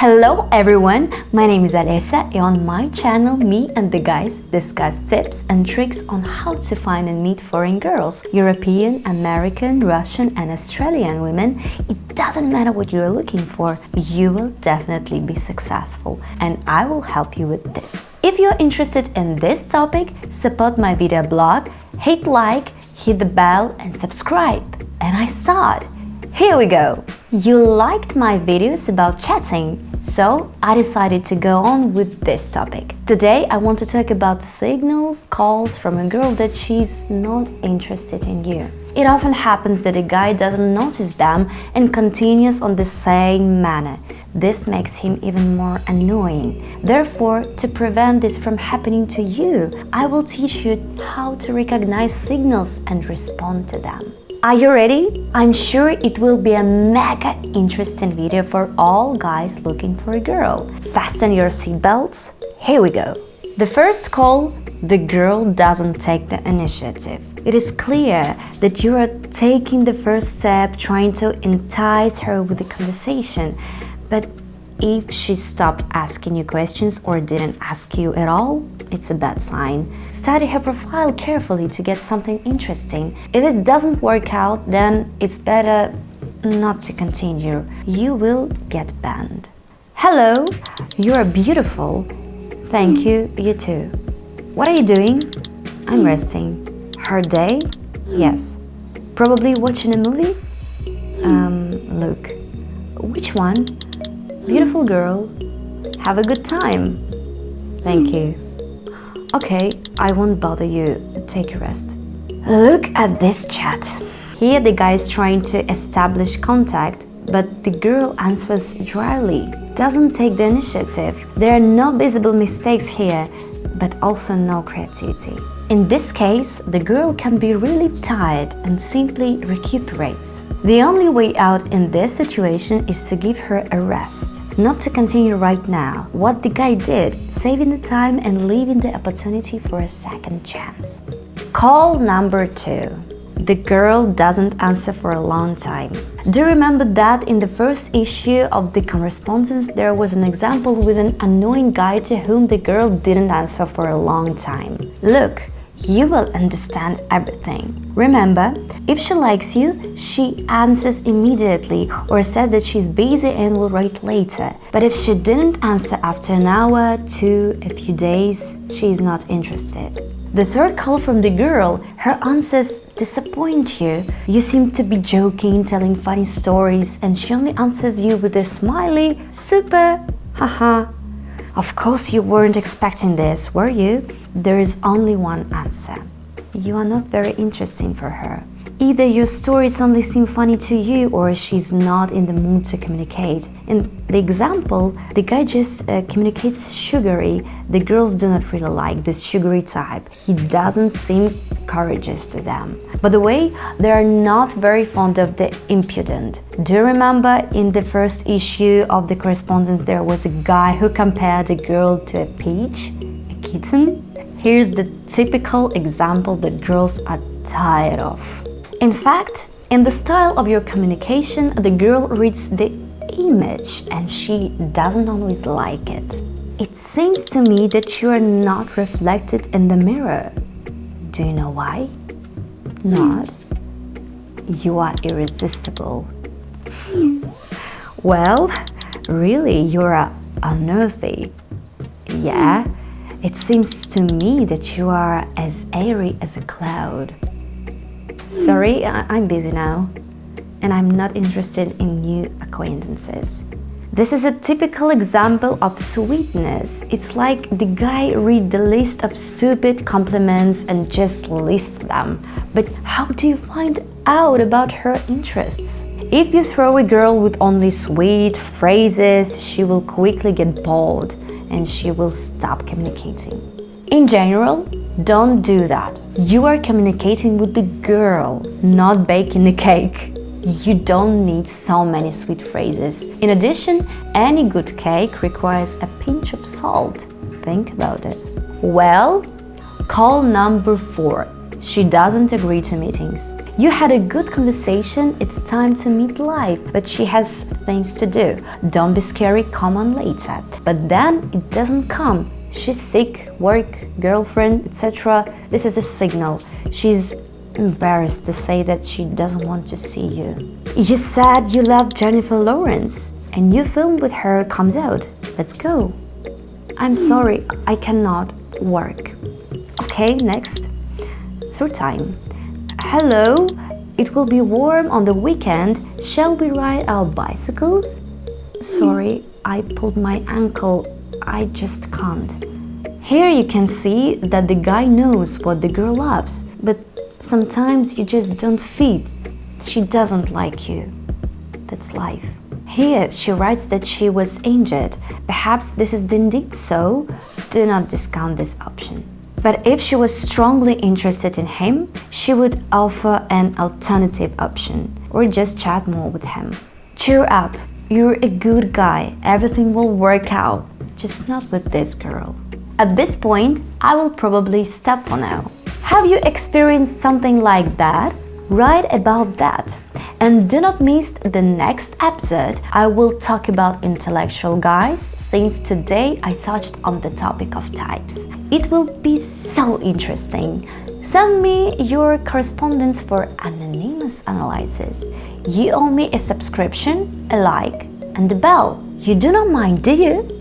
Hello everyone, my name is Alessa and on my channel me and the guys discuss tips and tricks on how to find and meet foreign girls, European, American, Russian and Australian women. It doesn't matter what you're looking for, you will definitely be successful and I will help you with this. If you're interested in this topic, support my video blog, hit like, hit the bell and subscribe. And I start. Here we go! You liked my videos about chatting, so I decided to go on with this topic. Today I want to talk about signals, calls from a girl that she's not interested in you. It often happens that a guy doesn't notice them and continues on the same manner. This makes him even more annoying. Therefore, to prevent this from happening to you, I will teach you how to recognize signals and respond to them. Are you ready? I'm sure it will be a mega interesting video for all guys looking for a girl. Fasten your seatbelts. Here we go. The first call, the girl doesn't take the initiative. It is clear that you are taking the first step, trying to entice her with the conversation. But if she stopped asking you questions or didn't ask you at all, it's a bad sign. Study her profile carefully to get something interesting. If it doesn't work out, then it's better not to continue. You will get banned. Hello, you are beautiful. Thank you, you too. What are you doing? I'm resting. Hard day? Yes. Probably watching a movie? Look. Which one? Beautiful girl. Have a good time. Thank you. Okay, I won't bother you. Take a rest. Look at this chat. Here the guy is trying to establish contact, but the girl answers dryly, doesn't take the initiative. There are no visible mistakes here, but also no creativity. In this case, the girl can be really tired and simply recuperates. The only way out in this situation is to give her a rest, not to continue right now. What the guy did, saving the time and leaving the opportunity for a second chance. Call number 2. The girl doesn't answer for a long time. Do you remember that in the first issue of the correspondence there was an example with an annoying guy to whom the girl didn't answer for a long time? Look, you will understand everything. Remember, if she likes you, she answers immediately or says that she's busy and will write later. But if she didn't answer after an hour, 2, a few days, she's not interested. The third call from the girl, her answers disappoint you. You seem to be joking, telling funny stories, and she only answers you with a smiley, super, haha. Of course you weren't expecting this, were you? There is only one answer. You are not very interesting for her. Either your stories only seem funny to you or she's not in the mood to communicate. In the example, the guy just communicates sugary. The girls do not really like this sugary type. He doesn't seem courageous to them. By the way, they are not very fond of the impudent. Do you remember in the first issue of the correspondence there was a guy who compared a girl to a peach, a kitten? Here's the typical example that girls are tired of. In fact, in the style of your communication, the girl reads the image and she doesn't always like it. It seems to me that you are not reflected in the mirror. Do you know why? Not. You are irresistible. Well, really, you're unearthly. Yeah, it seems to me that you are as airy as a cloud. Sorry, I'm busy now, and I'm not interested in new acquaintances. This is a typical example of sweetness. It's like the guy read the list of stupid compliments and just lists them. But how do you find out about her interests? If you throw a girl with only sweet phrases, she will quickly get bored and she will stop communicating. In general, don't do that. You are communicating with the girl, not baking a cake. You don't need so many sweet phrases. In addition, any good cake requires a pinch of salt. Think about it. Well, call number 4. She doesn't agree to meetings. You had a good conversation, it's time to meet live, but she has things to do. Don't be scary, come on later. But then it doesn't come. She's sick, work, girlfriend, etc. This is a signal. She's embarrassed to say that she doesn't want to see you. You said you loved Jennifer Lawrence. A new film with her comes out. Let's go. I'm sorry, I cannot work. Okay, next. Through time. Hello, it will be warm on the weekend. Shall we ride our bicycles? Sorry, I pulled my ankle. I just can't. Here you can see that the guy knows what the girl loves, but sometimes you just don't fit. She doesn't like you. That's life. Here she writes that she was injured. Perhaps this is indeed so. Do not discount this option. But if she was strongly interested in him, she would offer an alternative option or just chat more with him. Cheer up, you're a good guy, everything will work out, just not with this girl. At this point, I will probably stop for now. Have you experienced something like that? Write about that. And do not miss the next episode. I will talk about intellectual guys, since today I touched on the topic of types. It will be so interesting. Send me your correspondence for anonymous analysis. You owe me a subscription, a like, and a bell. You do not mind, do you?